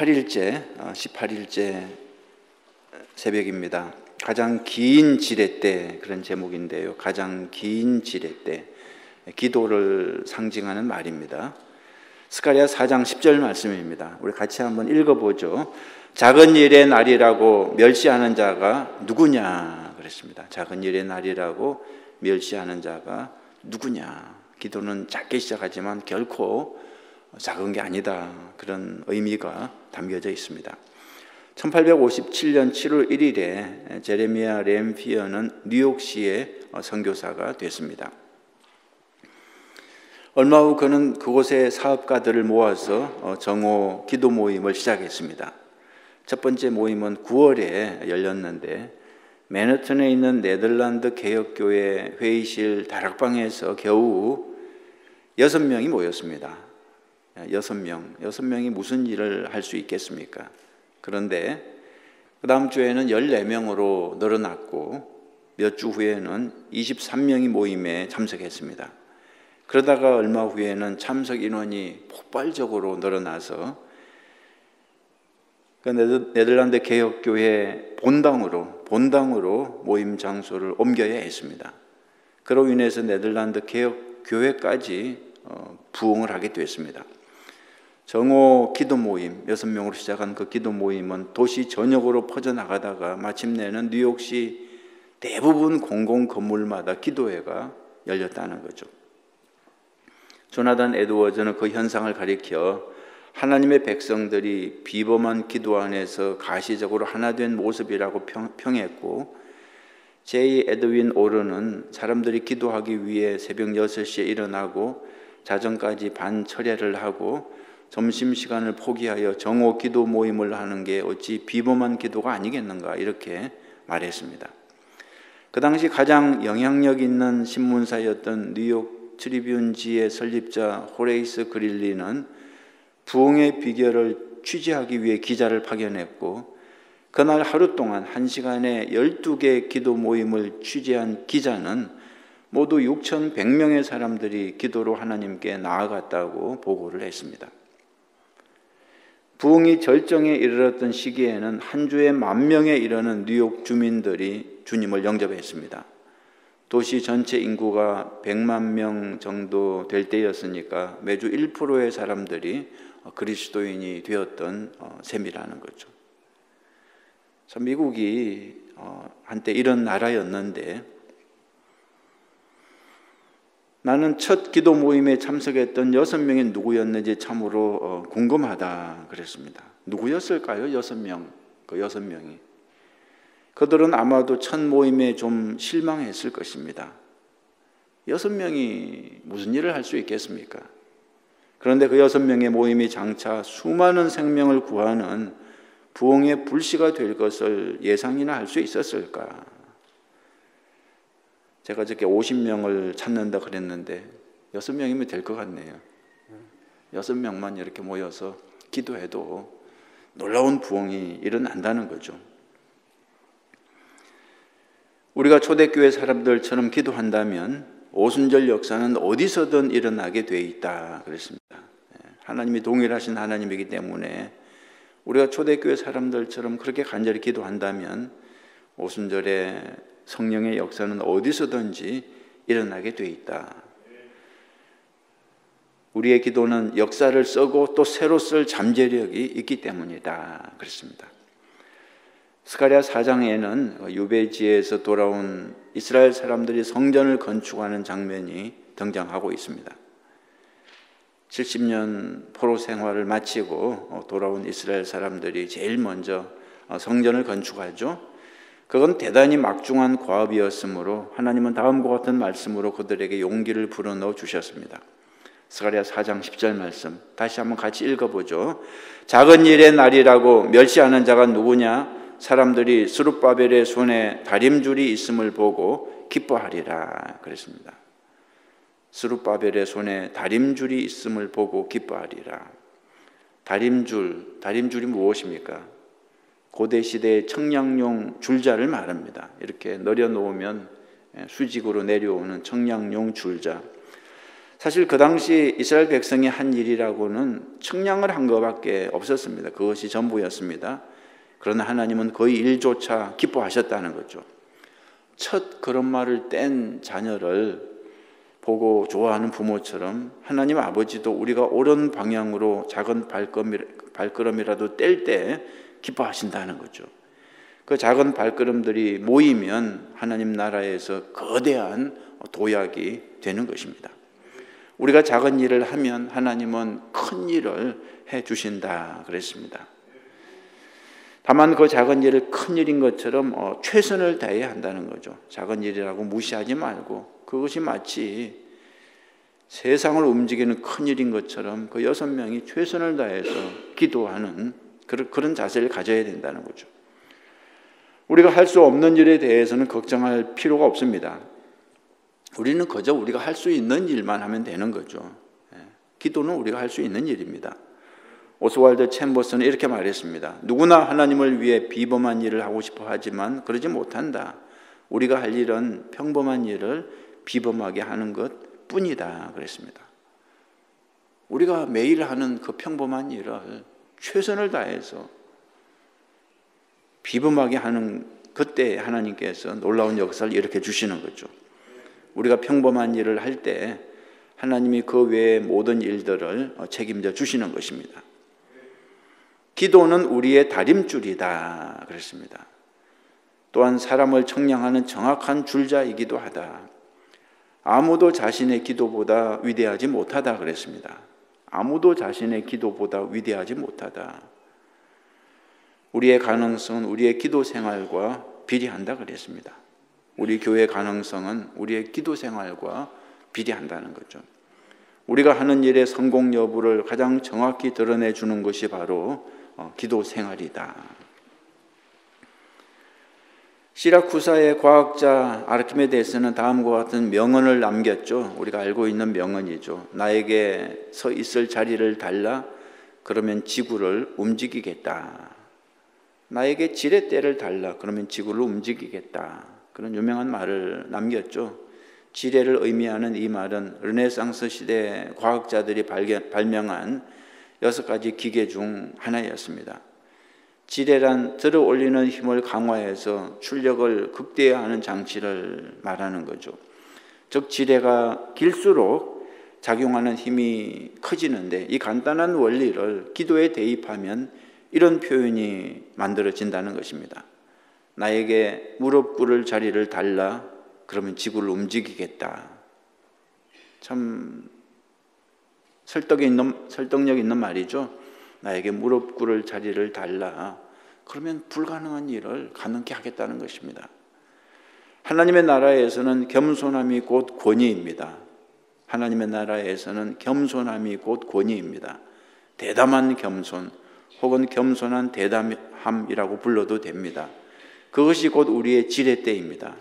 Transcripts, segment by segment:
18일째 새벽입니다. 가장 긴 지렛대, 그런 제목인데요. 가장 긴 지렛대, 기도를 상징하는 말입니다. 스가랴 4장 10절 말씀입니다. 우리 같이 한번 읽어보죠. 작은 일의 날이라고 멸시하는 자가 누구냐 그랬습니다. 작은 일의 날이라고 멸시하는 자가 누구냐. 기도는 작게 시작하지만 결코 작은 게 아니다, 그런 의미가 담겨져 있습니다. 1857년 7월 1일에 제레미야 램피어는 뉴욕시의 선교사가 됐습니다. 얼마 후 그는 그곳의 사업가들을 모아서 정오 기도 모임을 시작했습니다. 첫 번째 모임은 9월에 열렸는데 맨해튼에 있는 네덜란드 개혁교회 회의실 다락방에서 겨우 6명이 모였습니다. 6명이 무슨 일을 할 수 있겠습니까? 그런데 그 다음 주에는 14명으로 늘어났고 몇 주 후에는 23명이 모임에 참석했습니다. 그러다가 얼마 후에는 참석 인원이 폭발적으로 늘어나서 그 네덜란드 개혁교회 본당으로 모임 장소를 옮겨야 했습니다. 그로 인해서 네덜란드 개혁교회까지 부흥을 하게 됐습니다. 정오 기도 모임, 6명으로 시작한 그 기도 모임은 도시 전역으로 퍼져나가다가 마침내는 뉴욕시 대부분 공공 건물마다 기도회가 열렸다는 거죠. 조나단 에드워즈는 그 현상을 가리켜 하나님의 백성들이 비범한 기도 안에서 가시적으로 하나 된 모습이라고 평했고, 제이 에드윈 오르는 사람들이 기도하기 위해 새벽 6시에 일어나고 자정까지 반철야를 하고 점심시간을 포기하여 정오 기도 모임을 하는 게 어찌 비범한 기도가 아니겠는가, 이렇게 말했습니다. 그 당시 가장 영향력 있는 신문사였던 뉴욕 트리뷴지의 설립자 호레이스 그릴리는 부흥의 비결을 취재하기 위해 기자를 파견했고, 그날 하루 동안 1시간에 12개 기도 모임을 취재한 기자는 모두 6,100명의 사람들이 기도로 하나님께 나아갔다고 보고를 했습니다. 부흥이 절정에 이르렀던 시기에는 한 주에 10,000명에 이르는 뉴욕 주민들이 주님을 영접했습니다. 도시 전체 인구가 100만 명 정도 될 때였으니까 매주 1%의 사람들이 그리스도인이 되었던 셈이라는 거죠. 참 미국이 한때 이런 나라였는데, 나는 첫 기도 모임에 참석했던 6명이 누구였는지 참으로 궁금하다 그랬습니다. 누구였을까요? 6명, 그 6명이. 그들은 아마도 첫 모임에 좀 실망했을 것입니다. 6명이 무슨 일을 할 수 있겠습니까? 그런데 그 6명의 모임이 장차 수많은 생명을 구하는 부흥의 불씨가 될 것을 예상이나 할 수 있었을까? 제가 저렇게 50명을 찾는다 그랬는데 6명이면 될 것 같네요. 6명만 이렇게 모여서 기도해도 놀라운 부흥이 일어난다는 거죠. 우리가 초대교회 사람들처럼 기도한다면 오순절 역사는 어디서든 일어나게 돼 있다 그랬습니다. 하나님이 동일하신 하나님이기 때문에 우리가 초대교회 사람들처럼 그렇게 간절히 기도한다면 오순절에 성령의 역사는 어디서든지 일어나게 돼 있다. 우리의 기도는 역사를 쓰고 또 새로 쓸 잠재력이 있기 때문이다 그랬습니다. 스가랴 4장에는 유배지에서 돌아온 이스라엘 사람들이 성전을 건축하는 장면이 등장하고 있습니다. 70년 포로 생활을 마치고 돌아온 이스라엘 사람들이 제일 먼저 성전을 건축하죠. 그건 대단히 막중한 과업이었으므로 하나님은 다음과 같은 말씀으로 그들에게 용기를 불어넣어 주셨습니다. 스가랴 4장 10절 말씀 다시 한번 같이 읽어보죠. 작은 일의 날이라고 멸시하는 자가 누구냐? 사람들이 스룹바벨의 손에 다림줄이 있음을 보고 기뻐하리라 그랬습니다. 스룹바벨의 손에 다림줄이 있음을 보고 기뻐하리라. 다림줄이 무엇입니까? 고대 시대의 청량용 줄자를 말합니다. 이렇게 내려놓으면 수직으로 내려오는 청량용 줄자. 사실 그 당시 이스라엘 백성이 한 일이라고는 측량을 한 것밖에 없었습니다. 그것이 전부였습니다. 그러나 하나님은 그 일조차 기뻐하셨다는 거죠. 첫 걸음마를 뗀 자녀를 보고 좋아하는 부모처럼 하나님 아버지도 우리가 옳은 방향으로 작은 발걸음이라도 뗄 때 기뻐하신다는 거죠. 그 작은 발걸음들이 모이면 하나님 나라에서 거대한 도약이 되는 것입니다. 우리가 작은 일을 하면 하나님은 큰 일을 해 주신다 그랬습니다. 다만 그 작은 일을 큰 일인 것처럼 최선을 다해야 한다는 거죠. 작은 일이라고 무시하지 말고 그것이 마치 세상을 움직이는 큰 일인 것처럼 그 6명이 최선을 다해서 기도하는 그런 자세를 가져야 된다는 거죠. 우리가 할 수 없는 일에 대해서는 걱정할 필요가 없습니다. 우리는 그저 우리가 할 수 있는 일만 하면 되는 거죠. 기도는 우리가 할 수 있는 일입니다. 오스왈드 챔버스는 이렇게 말했습니다. 누구나 하나님을 위해 비범한 일을 하고 싶어 하지만 그러지 못한다. 우리가 할 일은 평범한 일을 비범하게 하는 것 뿐이다 그랬습니다. 우리가 매일 하는 그 평범한 일을 최선을 다해서 비범하게 하는 그때 하나님께서 놀라운 역사를 일으켜 주시는 거죠. 우리가 평범한 일을 할 때 하나님이 그 외의 모든 일들을 책임져 주시는 것입니다. 기도는 우리의 다림줄이다 그랬습니다. 또한 사람을 청량하는 정확한 줄자이기도 하다. 아무도 자신의 기도보다 위대하지 못하다 그랬습니다. 아무도 자신의 기도보다 위대하지 못하다. 우리의 가능성은 우리의 기도 생활과 비례한다 그랬습니다. 우리 교회의 가능성은 우리의 기도 생활과 비례한다는 거죠. 우리가 하는 일의 성공 여부를 가장 정확히 드러내주는 것이 바로 기도 생활이다. 시라쿠사의 과학자 아르키메데스는 다음과 같은 명언을 남겼죠. 우리가 알고 있는 명언이죠. 나에게 서 있을 자리를 달라 그러면 지구를 움직이겠다. 나에게 지렛대를 달라 그러면 지구를 움직이겠다. 그런 유명한 말을 남겼죠. 지뢰를 의미하는 이 말은 르네상스 시대 과학자들이 발명한 6가지 기계 중 하나였습니다. 지뢰란 들어 올리는 힘을 강화해서 출력을 극대화하는 장치를 말하는 거죠. 즉 지뢰가 길수록 작용하는 힘이 커지는데 이 간단한 원리를 기도에 대입하면 이런 표현이 만들어진다는 것입니다. 나에게 무릎 꿇을 자리를 달라 그러면 지구를 움직이겠다. 참 설득력 있는 말이죠. 나에게 무릎 꿇을 자리를 달라 그러면 불가능한 일을 가능케 하겠다는 것입니다. 하나님의 나라에서는 겸손함이 곧 권위입니다. 하나님의 나라에서는 겸손함이 곧 권위입니다. 대담한 겸손 혹은 겸손한 대담함이라고 불러도 됩니다. 그것이 곧 우리의 지렛대입니다.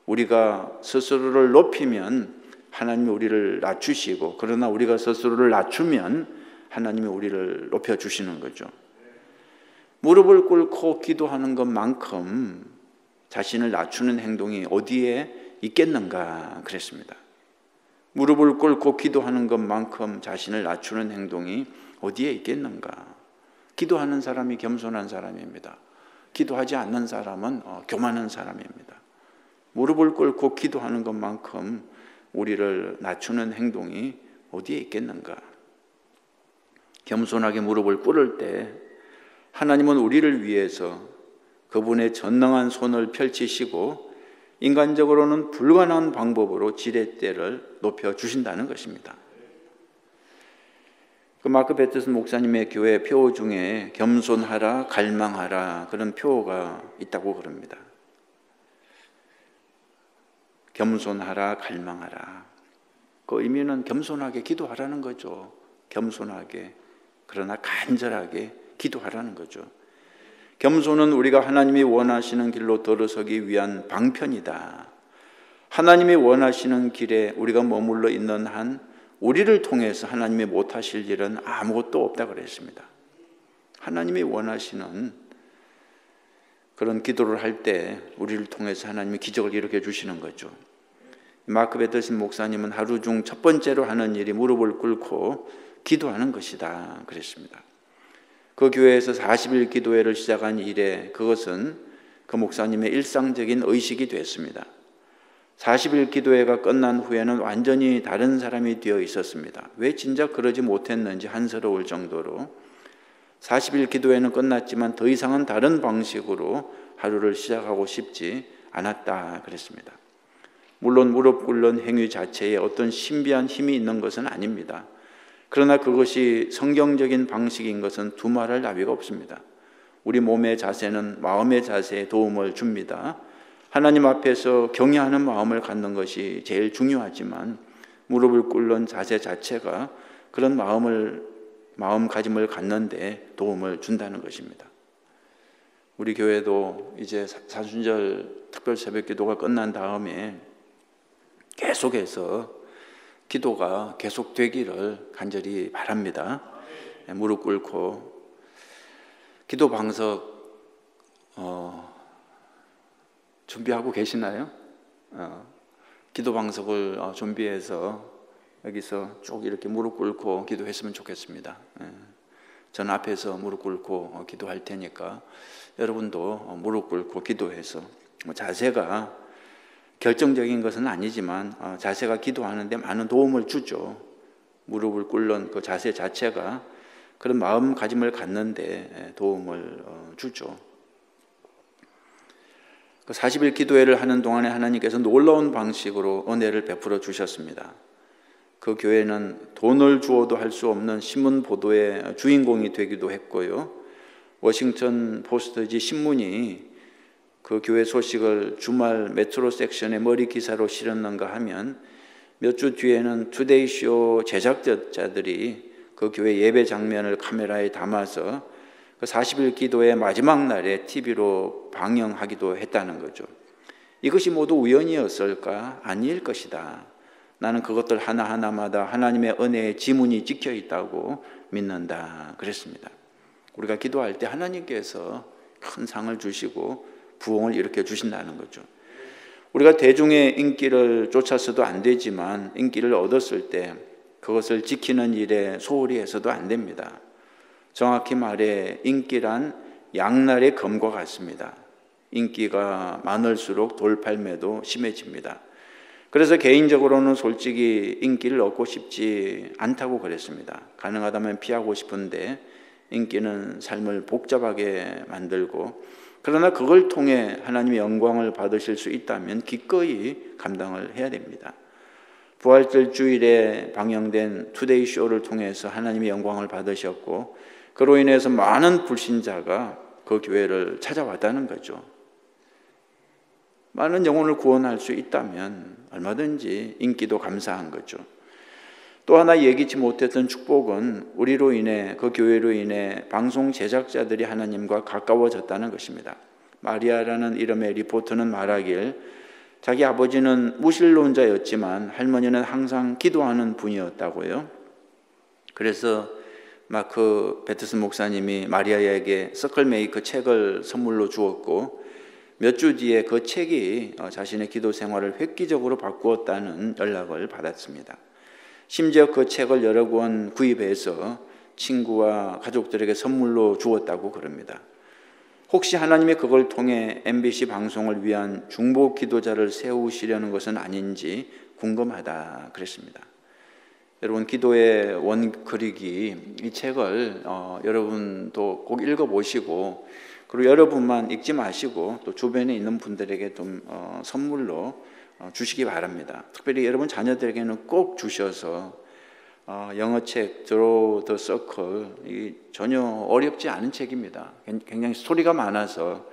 우리가 스스로를 높이면 하나님이 우리를 낮추시고 그러나 우리가 스스로를 낮추면 하나님이 우리를 높여주시는 거죠. 무릎을 꿇고 기도하는 것만큼 자신을 낮추는 행동이 어디에 있겠는가 그랬습니다. 무릎을 꿇고 기도하는 것만큼 자신을 낮추는 행동이 어디에 있겠는가. 기도하는 사람이 겸손한 사람입니다. 기도하지 않는 사람은 교만한 사람입니다. 무릎을 꿇고 기도하는 것만큼 우리를 낮추는 행동이 어디에 있겠는가. 겸손하게 무릎을 꿇을 때 하나님은 우리를 위해서 그분의 전능한 손을 펼치시고 인간적으로는 불가능한 방법으로 지렛대를 높여주신다는 것입니다. 그 마크 베트슨 목사님의 교회 표 중에 겸손하라, 갈망하라 그런 표가 있다고 그럽니다. 겸손하라, 갈망하라. 그 의미는 겸손하게 기도하라는 거죠. 겸손하게 그러나 간절하게 기도하라는 거죠. 겸손은 우리가 하나님이 원하시는 길로 들어서기 위한 방편이다. 하나님이 원하시는 길에 우리가 머물러 있는 한 우리를 통해서 하나님이 못하실 일은 아무것도 없다 그랬습니다. 하나님이 원하시는 그런 기도를 할 때 우리를 통해서 하나님이 기적을 일으켜 주시는 거죠. 마크 베터슨 목사님은 하루 중 첫 번째로 하는 일이 무릎을 꿇고 기도하는 것이다 그랬습니다. 그 교회에서 40일 기도회를 시작한 이래 그것은 그 목사님의 일상적인 의식이 됐습니다. 40일 기도회가 끝난 후에는 완전히 다른 사람이 되어 있었습니다. 왜 진작 그러지 못했는지 한스러울 정도로 40일 기도회는 끝났지만 더 이상은 다른 방식으로 하루를 시작하고 싶지 않았다 그랬습니다. 물론 무릎 꿇는 행위 자체에 어떤 신비한 힘이 있는 것은 아닙니다. 그러나 그것이 성경적인 방식인 것은 두말할 나위가 없습니다. 우리 몸의 자세는 마음의 자세에 도움을 줍니다. 하나님 앞에서 경외하는 마음을 갖는 것이 제일 중요하지만 무릎을 꿇는 자세 자체가 그런 마음가짐을 갖는 데 도움을 준다는 것입니다. 우리 교회도 이제 사순절 특별 새벽 기도가 끝난 다음에 계속해서 기도가 계속되기를 간절히 바랍니다. 무릎 꿇고 기도 방석 준비하고 계시나요? 기도 방석을 준비해서 여기서 쭉 이렇게 무릎 꿇고 기도했으면 좋겠습니다. 저는 앞에서 무릎 꿇고 기도할 테니까 여러분도 무릎 꿇고 기도해서 자세가 결정적인 것은 아니지만 자세가 기도하는데 많은 도움을 주죠. 무릎을 꿇는 그 자세 자체가 그런 마음가짐을 갖는데 도움을 주죠. 그 40일 기도회를 하는 동안에 하나님께서 놀라운 방식으로 은혜를 베풀어 주셨습니다. 그 교회는 돈을 주어도 할 수 없는 신문 보도의 주인공이 되기도 했고요. 워싱턴 포스트지 신문이 그 교회 소식을 주말 메트로 섹션에 머리 기사로 실었는가 하면 몇 주 뒤에는 투데이쇼 제작자들이 그 교회 예배 장면을 카메라에 담아서 그 40일 기도의 마지막 날에 TV로 방영하기도 했다는 거죠. 이것이 모두 우연이었을까? 아닐 것이다. 나는 그것들 하나하나마다 하나님의 은혜의 지문이 찍혀 있다고 믿는다 그랬습니다. 우리가 기도할 때 하나님께서 큰 상을 주시고 부흥을 일으켜 주신다는 거죠. 우리가 대중의 인기를 쫓아서도 안 되지만 인기를 얻었을 때 그것을 지키는 일에 소홀히 해서도 안 됩니다. 정확히 말해 인기란 양날의 검과 같습니다. 인기가 많을수록 돌팔매도 심해집니다. 그래서 개인적으로는 솔직히 인기를 얻고 싶지 않다고 그랬습니다. 가능하다면 피하고 싶은데 인기는 삶을 복잡하게 만들고 그러나 그걸 통해 하나님의 영광을 받으실 수 있다면 기꺼이 감당을 해야 됩니다. 부활절 주일에 방영된 투데이 쇼를 통해서 하나님의 영광을 받으셨고 그로 인해서 많은 불신자가 그 교회를 찾아왔다는 거죠. 많은 영혼을 구원할 수 있다면 얼마든지 인기도 감사한 거죠. 또 하나 예기치 못했던 축복은 우리로 인해 그 교회로 인해 방송 제작자들이 하나님과 가까워졌다는 것입니다. 마리아라는 이름의 리포터는 말하길 자기 아버지는 무신론자였지만 할머니는 항상 기도하는 분이었다고요. 그래서 마크 베터슨 목사님이 마리아에게 서클메이커 책을 선물로 주었고 몇 주 뒤에 그 책이 자신의 기도 생활을 획기적으로 바꾸었다는 연락을 받았습니다. 심지어 그 책을 여러 권 구입해서 친구와 가족들에게 선물로 주었다고 그럽니다. 혹시 하나님이 그걸 통해 MBC 방송을 위한 중보 기도자를 세우시려는 것은 아닌지 궁금하다 그랬습니다. 여러분 기도의 원그리기 이 책을 여러분도 꼭 읽어보시고 그리고 여러분만 읽지 마시고 또 주변에 있는 분들에게 좀 선물로 주시기 바랍니다. 특별히 여러분 자녀들에게는 꼭 주셔서 영어책 Draw the Circle 이 전혀 어렵지 않은 책입니다. 굉장히 스토리가 많아서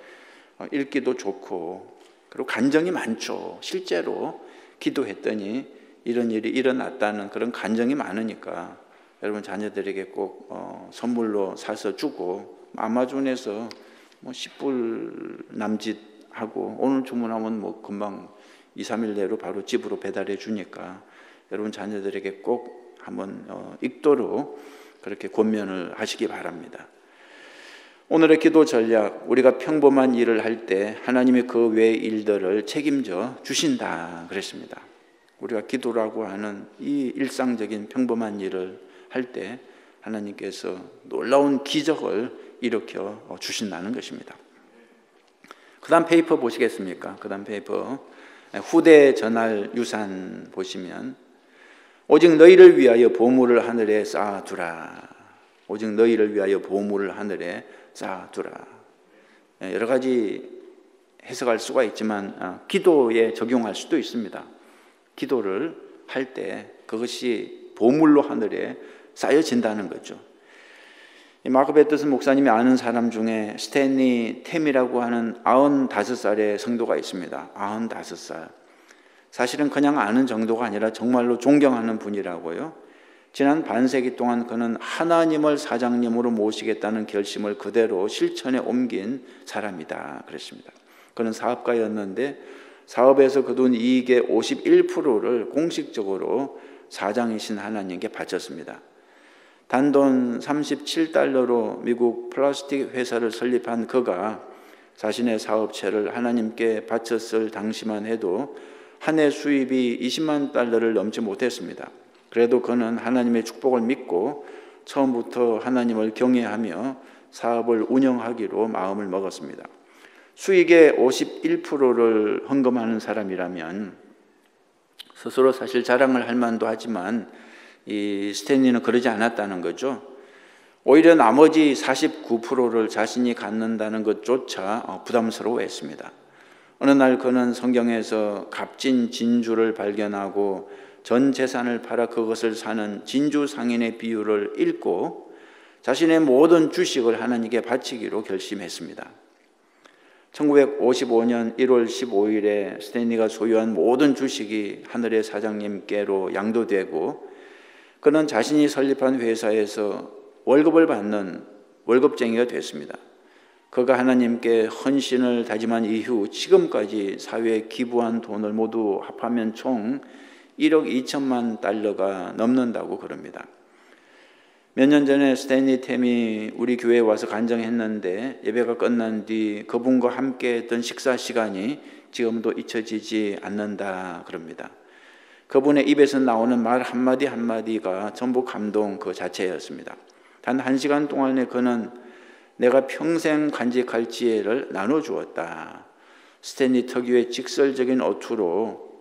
읽기도 좋고 그리고 간정이 많죠. 실제로 기도했더니 이런 일이 일어났다는 그런 간정이 많으니까 여러분 자녀들에게 꼭 선물로 사서 주고 아마존에서 10불 남짓하고 오늘 주문하면 금방 2, 3일 내로 바로 집으로 배달해 주니까 여러분 자녀들에게 꼭 한번 읽도록 그렇게 권면을 하시기 바랍니다. 오늘의 기도 전략, 우리가 평범한 일을 할 때 하나님이 그 외의 일들을 책임져 주신다 그랬습니다. 우리가 기도라고 하는 이 일상적인 평범한 일을 할 때 하나님께서 놀라운 기적을 일으켜 주신다는 것입니다. 그 다음 페이퍼 보시겠습니까? 그 다음 페이퍼, 후대 전할 유산 보시면, 오직 너희를 위하여 보물을 하늘에 쌓아두라. 오직 너희를 위하여 보물을 하늘에 쌓아두라. 여러 가지 해석할 수가 있지만 기도에 적용할 수도 있습니다. 기도를 할 때 그것이 보물로 하늘에 쌓여진다는 거죠. 마크 베터슨 목사님이 아는 사람 중에 스탠리 템이라고 하는 95살의 성도가 있습니다. 95살. 사실은 그냥 아는 정도가 아니라 정말로 존경하는 분이라고요. 지난 반세기 동안 그는 하나님을 사장님으로 모시겠다는 결심을 그대로 실천에 옮긴 사람이다 그랬습니다. 그는 사업가였는데 사업에서 거둔 이익의 51%를 공식적으로 사장이신 하나님께 바쳤습니다. 단돈 $37로 미국 플라스틱 회사를 설립한 그가 자신의 사업체를 하나님께 바쳤을 당시만 해도 한 해 수입이 $200,000를 넘지 못했습니다. 그래도 그는 하나님의 축복을 믿고 처음부터 하나님을 경외하며 사업을 운영하기로 마음을 먹었습니다. 수익의 51%를 헌금하는 사람이라면 스스로 사실 자랑을 할 만도 하지만 이 스탠리는 그러지 않았다는 거죠. 오히려 나머지 49%를 자신이 갖는다는 것조차 부담스러워했습니다. 어느 날 그는 성경에서 값진 진주를 발견하고 전 재산을 팔아 그것을 사는 진주 상인의 비유를 읽고 자신의 모든 주식을 하나님께 바치기로 결심했습니다. 1955년 1월 15일에 스탠리가 소유한 모든 주식이 하늘의 사장님께로 양도되고 그는 자신이 설립한 회사에서 월급을 받는 월급쟁이가 됐습니다. 그가 하나님께 헌신을 다짐한 이후 지금까지 사회에 기부한 돈을 모두 합하면 총 $1억 2천만 달러가 넘는다고 그럽니다. 몇 년 전에 스탠리 템이 우리 교회에 와서 간증했는데 예배가 끝난 뒤 그분과 함께 했던 식사 시간이 지금도 잊혀지지 않는다 그럽니다. 그분의 입에서 나오는 말 한마디 한마디가 전부 감동 그 자체였습니다. 단 1시간 동안에 그는 내가 평생 간직할 지혜를 나눠주었다. 스탠리 특유의 직설적인 어투로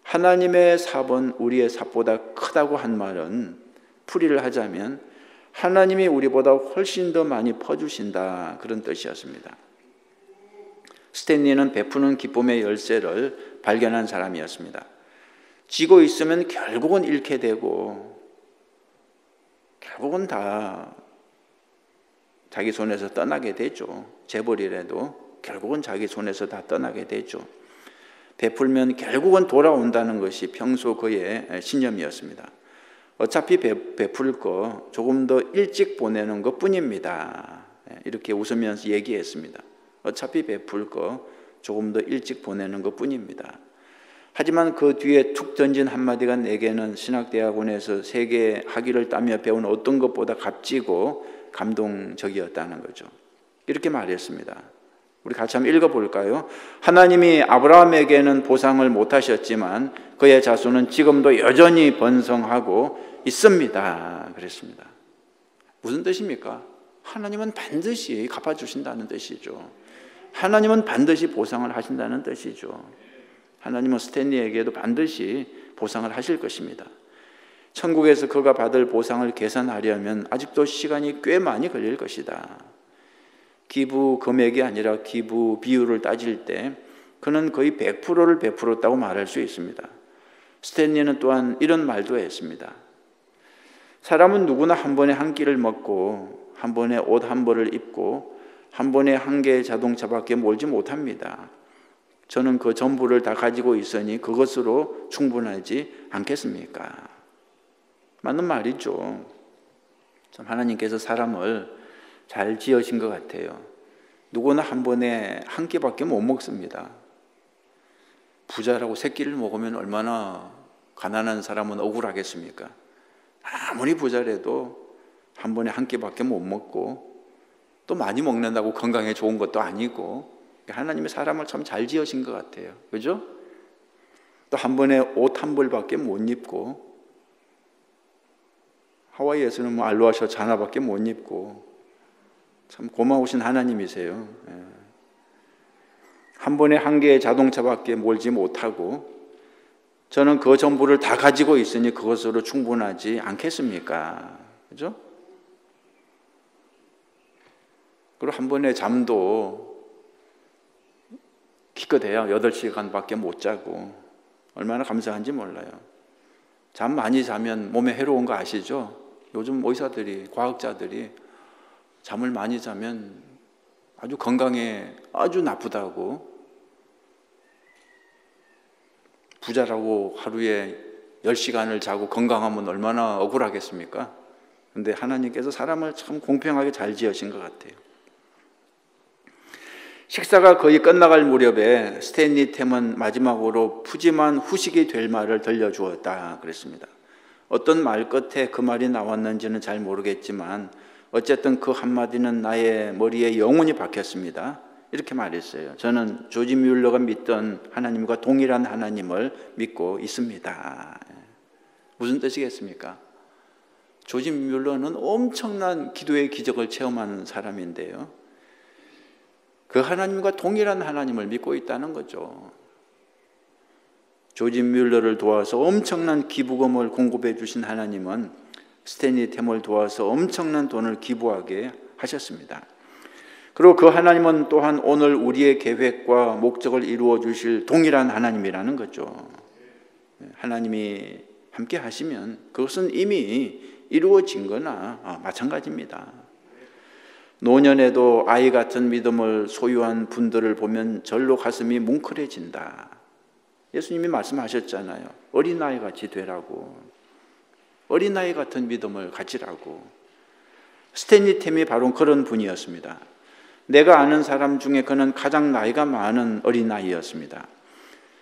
하나님의 삽은 우리의 삽보다 크다고 한 말은 풀이를 하자면 하나님이 우리보다 훨씬 더 많이 퍼주신다 그런 뜻이었습니다. 스탠리는 베푸는 기쁨의 열쇠를 발견한 사람이었습니다. 쥐고 있으면 결국은 잃게 되고 결국은 다 자기 손에서 떠나게 되죠. 재벌이라도 결국은 자기 손에서 다 떠나게 되죠. 베풀면 결국은 돌아온다는 것이 평소 그의 신념이었습니다. 어차피 베풀 거 조금 더 일찍 보내는 것 뿐입니다. 이렇게 웃으면서 얘기했습니다. 어차피 베풀 거 조금 더 일찍 보내는 것 뿐입니다. 하지만 그 뒤에 툭 던진 한마디가 내게는 신학대학원에서 세계 학위를 따며 배운 어떤 것보다 값지고 감동적이었다는 거죠. 이렇게 말했습니다. 우리 같이 한번 읽어볼까요? 하나님이 아브라함에게는 보상을 못하셨지만 그의 자손은 지금도 여전히 번성하고 있습니다. 그랬습니다. 무슨 뜻입니까? 하나님은 반드시 갚아주신다는 뜻이죠. 하나님은 반드시 보상을 하신다는 뜻이죠. 하나님은 스탠리에게도 반드시 보상을 하실 것입니다. 천국에서 그가 받을 보상을 계산하려면 아직도 시간이 꽤 많이 걸릴 것이다. 기부 금액이 아니라 기부 비율을 따질 때 그는 거의 100%를 베풀었다고 말할 수 있습니다. 스탠리는 또한 이런 말도 했습니다. 사람은 누구나 한 번에 한 끼를 먹고 한 번에 옷 한 벌을 입고 한 번에 한 개의 자동차밖에 몰지 못합니다. 저는 그 전부를 다 가지고 있으니 그것으로 충분하지 않겠습니까? 맞는 말이죠. 참 하나님께서 사람을 잘 지으신 것 같아요. 누구나 한 번에 한 끼밖에 못 먹습니다. 부자라고 세 끼를 먹으면 얼마나 가난한 사람은 억울하겠습니까? 아무리 부자라도 한 번에 한 끼밖에 못 먹고 또 많이 먹는다고 건강에 좋은 것도 아니고 하나님의 사람을 참 잘 지으신 것 같아요. 그죠? 또 한 번에 옷 한 벌밖에 못 입고, 하와이에서는 뭐 알로하 셔츠 하나밖에 못 입고, 참 고마우신 하나님이세요. 한 번에 한 개의 자동차밖에 몰지 못하고 저는 그 전부를 다 가지고 있으니 그것으로 충분하지 않겠습니까? 그죠? 그리고 한 번에 잠도 기껏해야 8시간밖에 못 자고 얼마나 감사한지 몰라요. 잠 많이 자면 몸에 해로운 거 아시죠? 요즘 의사들이, 과학자들이 잠을 많이 자면 아주 건강에 아주 나쁘다고, 부자라고 하루에 10시간을 자고 건강하면 얼마나 억울하겠습니까? 근데 하나님께서 사람을 참 공평하게 잘 지으신 것 같아요. 식사가 거의 끝나갈 무렵에 스탠리 템은 마지막으로 푸짐한 후식이 될 말을 들려주었다 그랬습니다. 어떤 말 끝에 그 말이 나왔는지는 잘 모르겠지만 어쨌든 그 한마디는 나의 머리에 영원히 박혔습니다. 이렇게 말했어요. 저는 조지 뮬러가 믿던 하나님과 동일한 하나님을 믿고 있습니다. 무슨 뜻이겠습니까? 조지 뮬러는 엄청난 기도의 기적을 체험하는 사람인데요, 그 하나님과 동일한 하나님을 믿고 있다는 거죠. 조지 뮬러를 도와서 엄청난 기부금을 공급해 주신 하나님은 스탠리 템을 도와서 엄청난 돈을 기부하게 하셨습니다. 그리고 그 하나님은 또한 오늘 우리의 계획과 목적을 이루어 주실 동일한 하나님이라는 거죠. 하나님이 함께 하시면 그것은 이미 이루어진 거나 마찬가지입니다. 노년에도 아이 같은 믿음을 소유한 분들을 보면 절로 가슴이 뭉클해진다. 예수님이 말씀하셨잖아요. 어린아이 같이 되라고, 어린아이 같은 믿음을 가지라고. 스탠리 템이 바로 그런 분이었습니다. 내가 아는 사람 중에 그는 가장 나이가 많은 어린아이였습니다.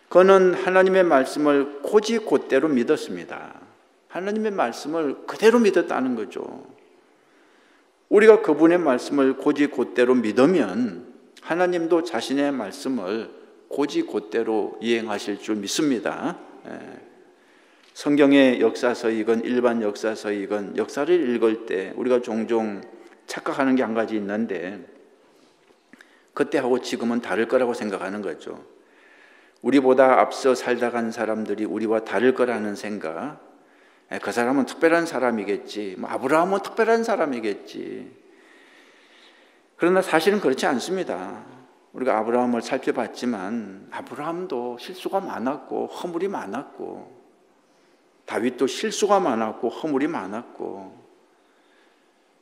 그는 하나님의 말씀을 곧이곧대로 믿었습니다. 하나님의 말씀을 그대로 믿었다는 거죠. 우리가 그분의 말씀을 곧이곧대로 믿으면 하나님도 자신의 말씀을 곧이곧대로 이행하실 줄 믿습니다. 성경의 역사서이건 일반 역사서이건 역사를 읽을 때 우리가 종종 착각하는 게 한 가지 있는데, 그때하고 지금은 다를 거라고 생각하는 거죠. 우리보다 앞서 살다 간 사람들이 우리와 다를 거라는 생각, 그 사람은 특별한 사람이겠지, 아브라함은 특별한 사람이겠지. 그러나 사실은 그렇지 않습니다. 우리가 아브라함을 살펴봤지만 아브라함도 실수가 많았고 허물이 많았고, 다윗도 실수가 많았고 허물이 많았고,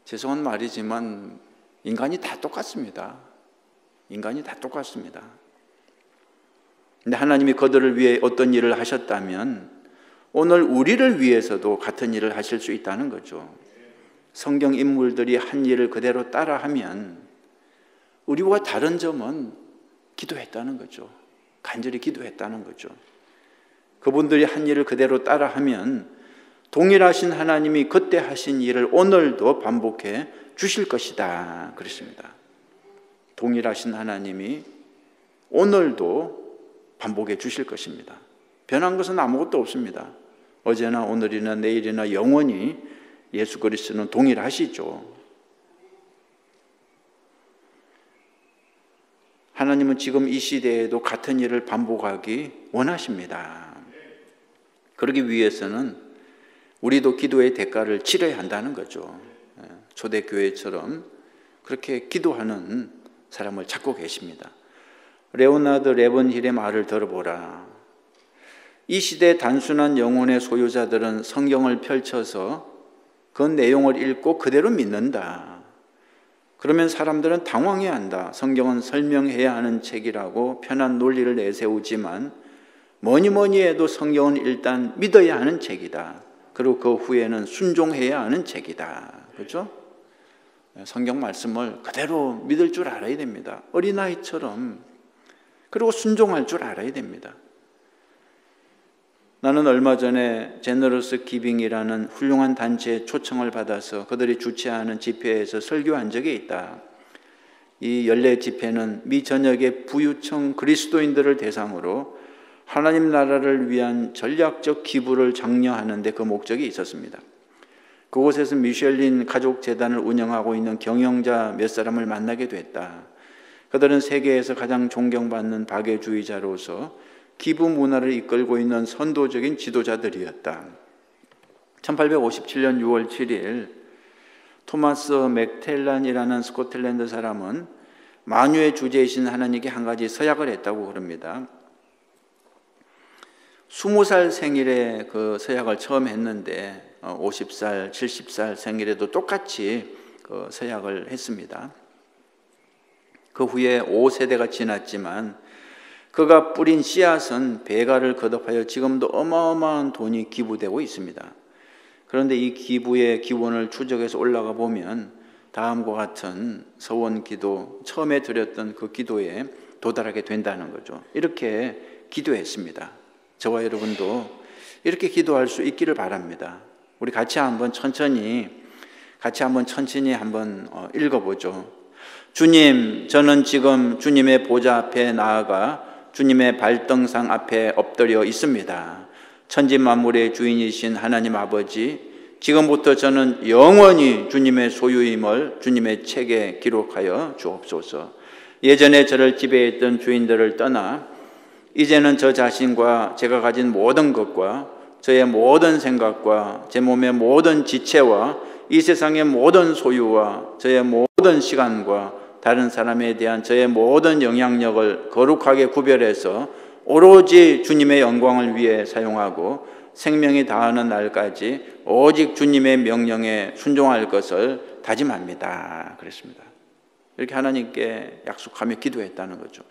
죄송한 말이지만 인간이 다 똑같습니다. 인간이 다 똑같습니다. 근데 하나님이 그들을 위해 어떤 일을 하셨다면 오늘 우리를 위해서도 같은 일을 하실 수 있다는 거죠. 성경 인물들이 한 일을 그대로 따라하면 우리와 다른 점은 기도했다는 거죠. 간절히 기도했다는 거죠. 그분들이 한 일을 그대로 따라하면 동일하신 하나님이 그때 하신 일을 오늘도 반복해 주실 것이다 그랬습니다. 동일하신 하나님이 오늘도 반복해 주실 것입니다. 변한 것은 아무것도 없습니다. 어제나 오늘이나 내일이나 영원히 예수 그리스도는 동일하시죠. 하나님은 지금 이 시대에도 같은 일을 반복하기 원하십니다. 그러기 위해서는 우리도 기도의 대가를 치러야 한다는 거죠. 초대교회처럼 그렇게 기도하는 사람을 찾고 계십니다. 레오나드 레븐힐의 말을 들어보라. 이 시대 단순한 영혼의 소유자들은 성경을 펼쳐서 그 내용을 읽고 그대로 믿는다. 그러면 사람들은 당황해야 한다. 성경은 설명해야 하는 책이라고 편한 논리를 내세우지만 뭐니 해도 성경은 일단 믿어야 하는 책이다. 그리고 그 후에는 순종해야 하는 책이다. 그렇죠? 성경 말씀을 그대로 믿을 줄 알아야 됩니다. 어린아이처럼. 그리고 순종할 줄 알아야 됩니다. 나는 얼마 전에 제너러스 기빙이라는 훌륭한 단체의 초청을 받아서 그들이 주최하는 집회에서 설교한 적이 있다. 이 연례 집회는 미 전역의 부유층 그리스도인들을 대상으로 하나님 나라를 위한 전략적 기부를 장려하는 데 그 목적이 있었습니다. 그곳에서 미셸린 가족재단을 운영하고 있는 경영자 몇 사람을 만나게 됐다. 그들은 세계에서 가장 존경받는 박애주의자로서 기부 문화를 이끌고 있는 선도적인 지도자들이었다. 1857년 6월 7일 토마스 맥텔란이라는 스코틀랜드 사람은 만유의 주제이신 하나님께 한 가지 서약을 했다고 그럽니다. 20살 생일에 그 서약을 처음 했는데 50살, 70살 생일에도 똑같이 그 서약을 했습니다. 그 후에 5세대가 지났지만 그가 뿌린 씨앗은 배가를 거듭하여 지금도 어마어마한 돈이 기부되고 있습니다. 그런데 이 기부의 기원을 추적해서 올라가 보면 다음과 같은 서원 기도, 처음에 드렸던 그 기도에 도달하게 된다는 거죠. 이렇게 기도했습니다. 저와 여러분도 이렇게 기도할 수 있기를 바랍니다. 우리 같이 한번 천천히 한번 읽어보죠. 주님, 저는 지금 주님의 보좌 앞에 나아가 주님의 발등상 앞에 엎드려 있습니다. 천지 만물의 주인이신 하나님 아버지, 지금부터 저는 영원히 주님의 소유임을 주님의 책에 기록하여 주옵소서. 예전에 저를 지배했던 주인들을 떠나 이제는 저 자신과 제가 가진 모든 것과 저의 모든 생각과 제 몸의 모든 지체와 이 세상의 모든 소유와 저의 모든 시간과 다른 사람에 대한 저의 모든 영향력을 거룩하게 구별해서 오로지 주님의 영광을 위해 사용하고 생명이 다하는 날까지 오직 주님의 명령에 순종할 것을 다짐합니다. 그랬습니다. 이렇게 하나님께 약속하며 기도했다는 거죠.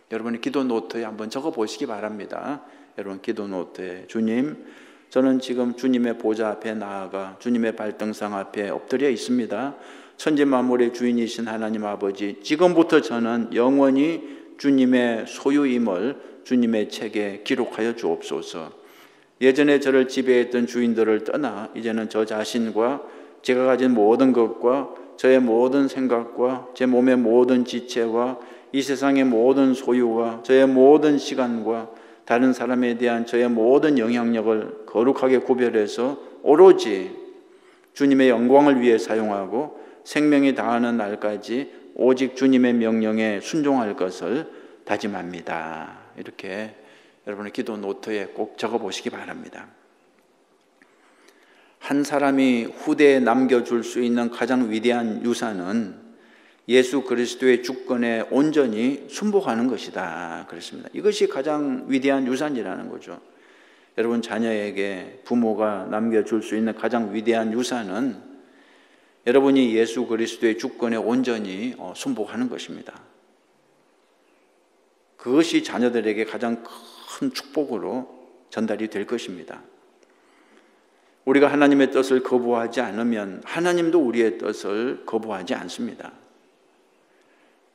여러분의 기도 노트에 한번 적어 보시기 바랍니다. 여러분 기도 노트에 주님, 저는 지금 주님의 보좌 앞에 나아가 주님의 발등상 앞에 엎드려 있습니다. 천지 만물의 주인이신 하나님 아버지, 지금부터 저는 영원히 주님의 소유임을 주님의 책에 기록하여 주옵소서. 예전에 저를 지배했던 주인들을 떠나 이제는 저 자신과 제가 가진 모든 것과 저의 모든 생각과 제 몸의 모든 지체와 이 세상의 모든 소유와 저의 모든 시간과 다른 사람에 대한 저의 모든 영향력을 거룩하게 구별해서 오로지 주님의 영광을 위해 사용하고 생명이 다하는 날까지 오직 주님의 명령에 순종할 것을 다짐합니다. 이렇게 여러분의 기도 노트에 꼭 적어 보시기 바랍니다. 한 사람이 후대에 남겨줄 수 있는 가장 위대한 유산은 예수 그리스도의 주권에 온전히 순복하는 것이다. 그랬습니다. 이것이 가장 위대한 유산이라는 거죠. 여러분 자녀에게 부모가 남겨줄 수 있는 가장 위대한 유산은 여러분이 예수 그리스도의 주권에 온전히 순복하는 것입니다. 그것이 자녀들에게 가장 큰 축복으로 전달이 될 것입니다. 우리가 하나님의 뜻을 거부하지 않으면 하나님도 우리의 뜻을 거부하지 않습니다.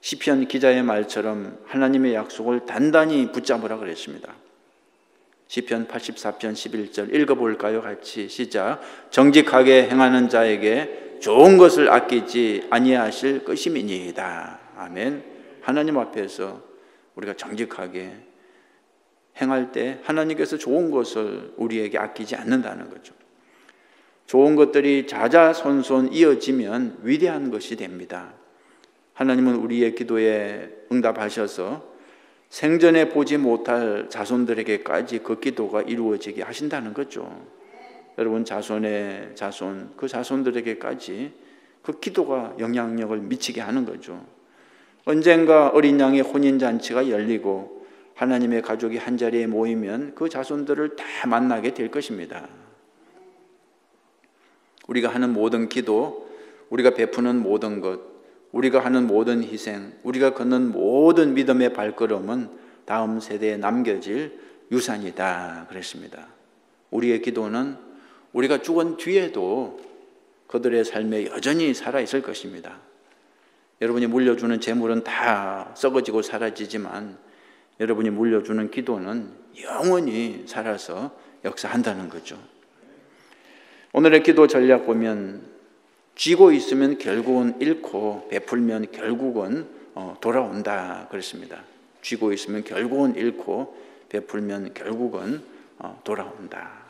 시편 기자의 말처럼 하나님의 약속을 단단히 붙잡으라 그랬습니다. 시편 84편 11절 읽어볼까요? 같이 시작. 정직하게 행하는 자에게 좋은 것을 아끼지 아니하실 것임이니이다. 아멘. 하나님 앞에서 우리가 정직하게 행할 때 하나님께서 좋은 것을 우리에게 아끼지 않는다는 거죠. 좋은 것들이 자자손손 이어지면 위대한 것이 됩니다. 하나님은 우리의 기도에 응답하셔서 생전에 보지 못할 자손들에게까지 그 기도가 이루어지게 하신다는 거죠. 여러분 자손의 자손, 그 자손들에게까지 그 기도가 영향력을 미치게 하는 거죠. 언젠가 어린 양의 혼인잔치가 열리고 하나님의 가족이 한자리에 모이면 그 자손들을 다 만나게 될 것입니다. 우리가 하는 모든 기도, 우리가 베푸는 모든 것, 우리가 하는 모든 희생, 우리가 걷는 모든 믿음의 발걸음은 다음 세대에 남겨질 유산이다 그랬습니다. 우리의 기도는 우리가 죽은 뒤에도 그들의 삶에 여전히 살아있을 것입니다. 여러분이 물려주는 재물은 다 썩어지고 사라지지만 여러분이 물려주는 기도는 영원히 살아서 역사한다는 거죠. 오늘의 기도 전략 보면 쥐고 있으면 결국은 잃고 베풀면 결국은 돌아온다 그랬습니다. 쥐고 있으면 결국은 잃고 베풀면 결국은 돌아온다.